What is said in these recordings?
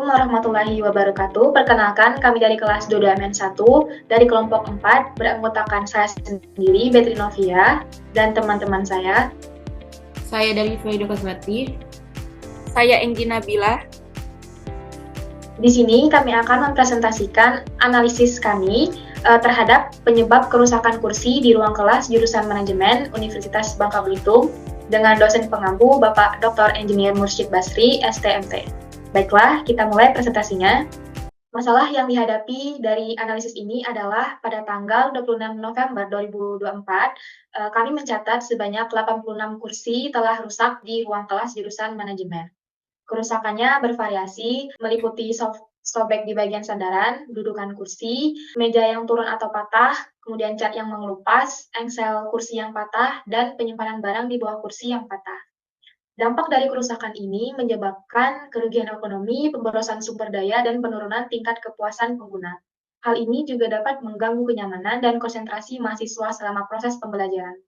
Assalamualaikum warahmatullahi wabarakatuh. Perkenalkan, kami dari kelas 22-1 dari kelompok 4 beranggotakan saya sendiri, Betri Novia, dan teman-teman saya. Saya dari Faido Kasmati. Saya Enggi Nabila. Di sini kami akan mempresentasikan analisis kami terhadap penyebab kerusakan kursi di ruang kelas jurusan Manajemen Universitas Bangka Belitung dengan dosen pengampu Bapak Dr. Engineer Mursyid Basri, STMT. Baiklah, kita mulai presentasinya. Masalah yang dihadapi dari analisis ini adalah pada tanggal 26 November 2024, kami mencatat sebanyak 86 kursi telah rusak di ruang kelas jurusan manajemen. Kerusakannya bervariasi, meliputi sobek di bagian sandaran, dudukan kursi, meja yang turun atau patah, kemudian cat yang mengelupas, engsel kursi yang patah, dan penyimpanan barang di bawah kursi yang patah. Dampak dari kerusakan ini menyebabkan kerugian ekonomi, pemborosan sumber daya, dan penurunan tingkat kepuasan pengguna. Hal ini juga dapat mengganggu kenyamanan dan konsentrasi mahasiswa selama proses pembelajaran.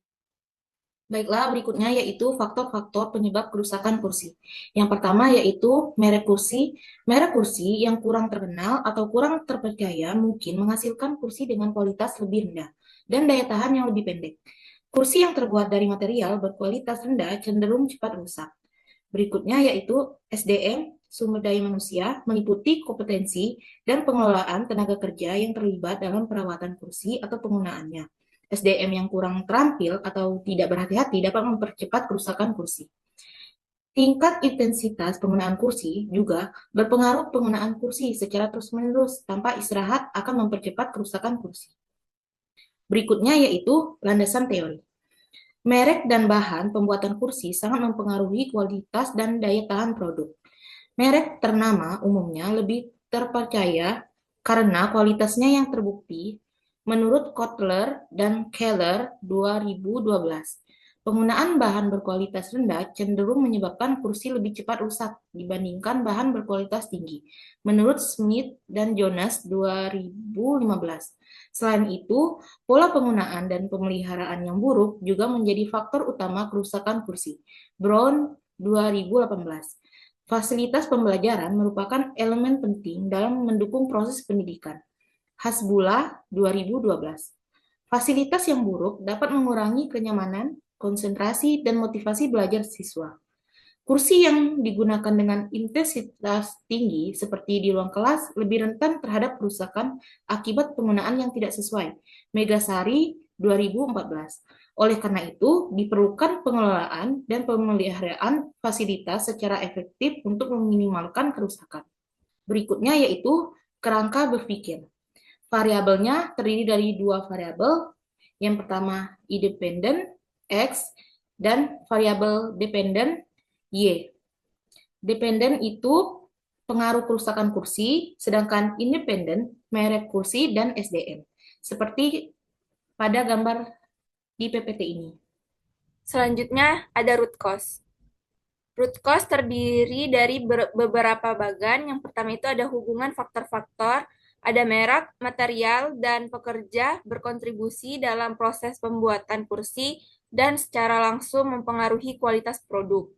Baiklah, berikutnya yaitu faktor-faktor penyebab kerusakan kursi. Yang pertama yaitu merek kursi. Merek kursi yang kurang terkenal atau kurang terpercaya mungkin menghasilkan kursi dengan kualitas lebih rendah dan daya tahan yang lebih pendek. Kursi yang terbuat dari material berkualitas rendah cenderung cepat rusak. Berikutnya yaitu SDM, sumber daya manusia, meliputi kompetensi dan pengelolaan tenaga kerja yang terlibat dalam perawatan kursi atau penggunaannya. SDM yang kurang terampil atau tidak berhati-hati dapat mempercepat kerusakan kursi. Tingkat intensitas penggunaan kursi juga berpengaruh. Penggunaan kursi secara terus-menerus tanpa istirahat akan mempercepat kerusakan kursi. Berikutnya yaitu landasan teori. Merek dan bahan pembuatan kursi sangat mempengaruhi kualitas dan daya tahan produk. Merek ternama umumnya lebih terpercaya karena kualitasnya yang terbukti. Menurut Kotler dan Keller 2012, penggunaan bahan berkualitas rendah cenderung menyebabkan kursi lebih cepat rusak dibandingkan bahan berkualitas tinggi. Menurut Smith dan Jonas 2015. Selain itu, pola penggunaan dan pemeliharaan yang buruk juga menjadi faktor utama kerusakan kursi. Brown 2018. Fasilitas pembelajaran merupakan elemen penting dalam mendukung proses pendidikan. Hasbullah 2012. Fasilitas yang buruk dapat mengurangi kenyamanan, konsentrasi, dan motivasi belajar siswa. Kursi yang digunakan dengan intensitas tinggi seperti di ruang kelas lebih rentan terhadap kerusakan akibat penggunaan yang tidak sesuai. Megasari 2014. Oleh karena itu, diperlukan pengelolaan dan pemeliharaan fasilitas secara efektif untuk meminimalkan kerusakan. Berikutnya yaitu kerangka berpikir. Variabelnya terdiri dari dua variabel. Yang pertama independen X dan variabel dependen Y. Dependen itu pengaruh kerusakan kursi, sedangkan independen merek kursi dan SDM. Seperti pada gambar di PPT ini. Selanjutnya ada root cause. Root cause terdiri dari beberapa bagan. Yang pertama itu ada hubungan faktor-faktor, ada merek, material, dan pekerja berkontribusi dalam proses pembuatan kursi dan secara langsung mempengaruhi kualitas produk.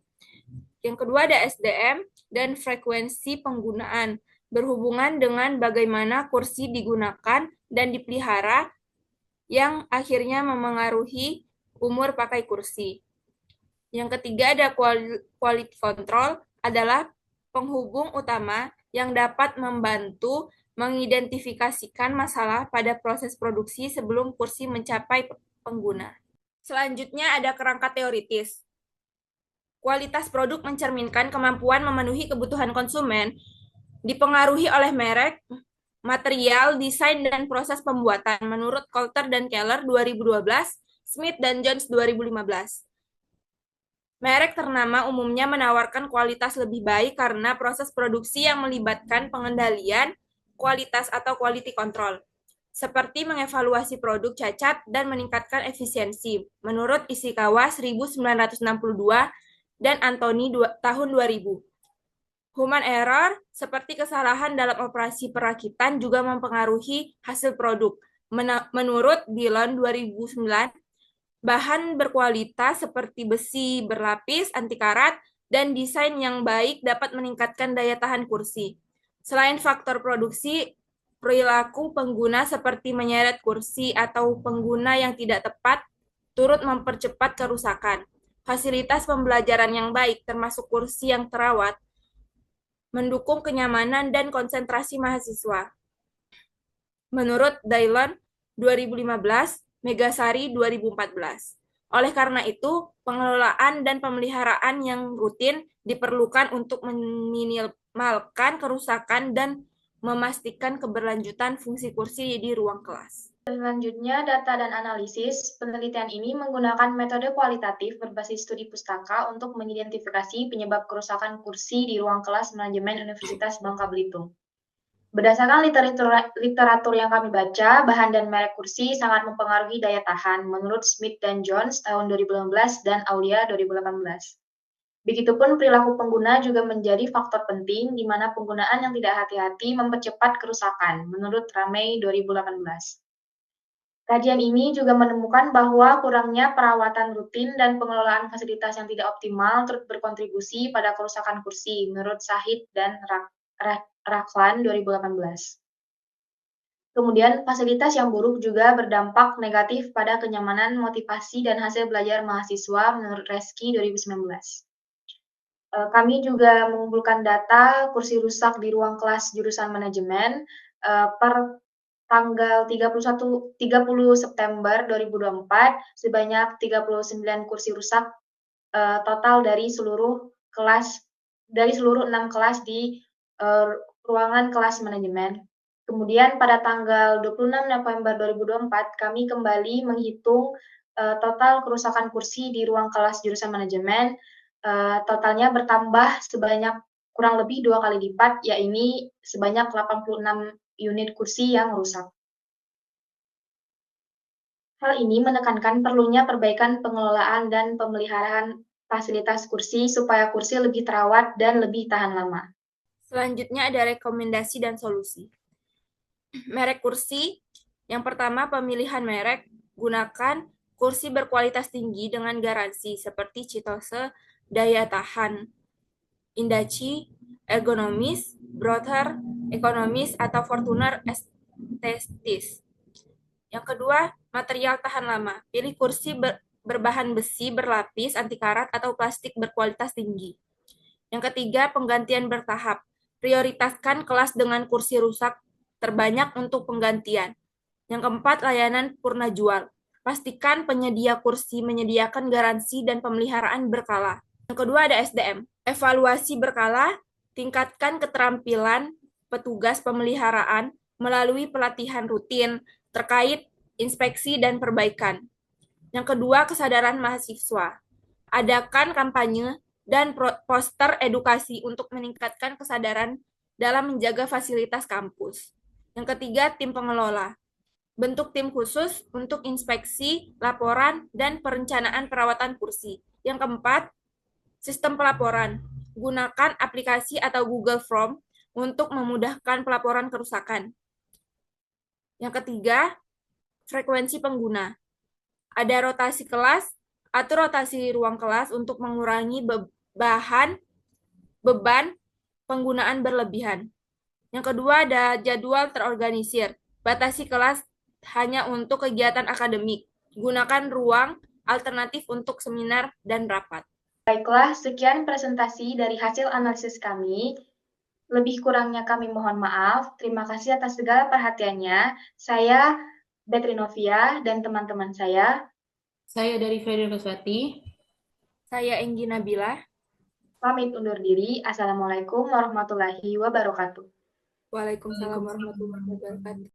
Yang kedua ada SDM dan frekuensi penggunaan, berhubungan dengan bagaimana kursi digunakan dan dipelihara yang akhirnya memengaruhi umur pakai kursi. Yang ketiga ada quality control, adalah penghubung utama yang dapat membantu mengidentifikasikan masalah pada proses produksi sebelum kursi mencapai pengguna. Selanjutnya ada kerangka teoritis. Kualitas produk mencerminkan kemampuan memenuhi kebutuhan konsumen, dipengaruhi oleh merek, material, desain, dan proses pembuatan menurut Coulter dan Keller 2012, Smith dan Jones 2015. Merek ternama umumnya menawarkan kualitas lebih baik karena proses produksi yang melibatkan pengendalian kualitas atau quality control, seperti mengevaluasi produk cacat dan meningkatkan efisiensi, menurut Ishikawa 1962 dan Anthony tahun 2000. Human error, seperti kesalahan dalam operasi perakitan, juga mempengaruhi hasil produk. Menurut Dillon 2009, bahan berkualitas seperti besi berlapis, anti karat, dan desain yang baik dapat meningkatkan daya tahan kursi. Selain faktor produksi, perilaku pengguna seperti menyeret kursi atau pengguna yang tidak tepat turut mempercepat kerusakan. Fasilitas pembelajaran yang baik, termasuk kursi yang terawat, mendukung kenyamanan dan konsentrasi mahasiswa. Menurut Dailon 2015, Megasari 2014. Oleh karena itu, pengelolaan dan pemeliharaan yang rutin diperlukan untuk meminimalkan kerusakan dan memastikan keberlanjutan fungsi kursi di ruang kelas. Selanjutnya, data dan analisis. Penelitian ini menggunakan metode kualitatif berbasis studi pustaka untuk mengidentifikasi penyebab kerusakan kursi di ruang kelas manajemen Universitas Bangka Belitung. Berdasarkan literatur yang kami baca, bahan dan merek kursi sangat mempengaruhi daya tahan, menurut Smith dan Jones tahun 2015 dan Aulia 2018. Begitupun perilaku pengguna juga menjadi faktor penting di mana penggunaan yang tidak hati-hati mempercepat kerusakan, menurut Ramey 2018. Kajian ini juga menemukan bahwa kurangnya perawatan rutin dan pengelolaan fasilitas yang tidak optimal turut berkontribusi pada kerusakan kursi, menurut Shahid dan Rakhlan 2018. Kemudian, fasilitas yang buruk juga berdampak negatif pada kenyamanan, motivasi, dan hasil belajar mahasiswa menurut Reski 2019. Kami juga mengumpulkan data kursi rusak di ruang kelas jurusan manajemen per tanggal 30 September 2024 sebanyak 39 kursi rusak total dari seluruh 6 kelas di ruangan kelas manajemen. Kemudian pada tanggal 26 November 2024 kami kembali menghitung total kerusakan kursi di ruang kelas jurusan manajemen. Totalnya bertambah sebanyak kurang lebih 2 kali lipat, yakni sebanyak 86 unit kursi yang rusak. Hal ini menekankan perlunya perbaikan pengelolaan dan pemeliharaan fasilitas kursi supaya kursi lebih terawat dan lebih tahan lama. Selanjutnya ada rekomendasi dan solusi. Merek kursi. Yang pertama, pemilihan merek. Gunakan kursi berkualitas tinggi dengan garansi seperti Citose, daya tahan, Indaci, ergonomis, Brother, ekonomis, atau Fortuner estetis. Yang kedua, material tahan lama. Pilih kursi berbahan besi berlapis anti karat atau plastik berkualitas tinggi. Yang ketiga, penggantian bertahap. Prioritaskan kelas dengan kursi rusak terbanyak untuk penggantian. Yang keempat, layanan purna jual. Pastikan penyedia kursi menyediakan garansi dan pemeliharaan berkala. Yang kedua ada SDM. Evaluasi berkala, tingkatkan keterampilan petugas pemeliharaan melalui pelatihan rutin terkait inspeksi dan perbaikan. Yang kedua, kesadaran mahasiswa. Adakan kampanye dan poster edukasi untuk meningkatkan kesadaran dalam menjaga fasilitas kampus. Yang ketiga, tim pengelola. Bentuk tim khusus untuk inspeksi, laporan, dan perencanaan perawatan kursi. Yang keempat, sistem pelaporan. Gunakan aplikasi atau Google Form untuk memudahkan pelaporan kerusakan. Yang ketiga, frekuensi pengguna. Ada rotasi kelas, atur rotasi ruang kelas untuk mengurangi beban penggunaan berlebihan. Yang kedua ada jadwal terorganisir. Batasi kelas hanya untuk kegiatan akademik. Gunakan ruang alternatif untuk seminar dan rapat. Baiklah, sekian presentasi dari hasil analisis kami. Lebih kurangnya kami mohon maaf. Terima kasih atas segala perhatiannya. Saya Betri Novia dan teman-teman saya. Saya dari Ferry Roswati. Saya Enggi Nabila. Pamit undur diri. Assalamualaikum warahmatullahi wabarakatuh. Waalaikumsalam warahmatullahi wabarakatuh.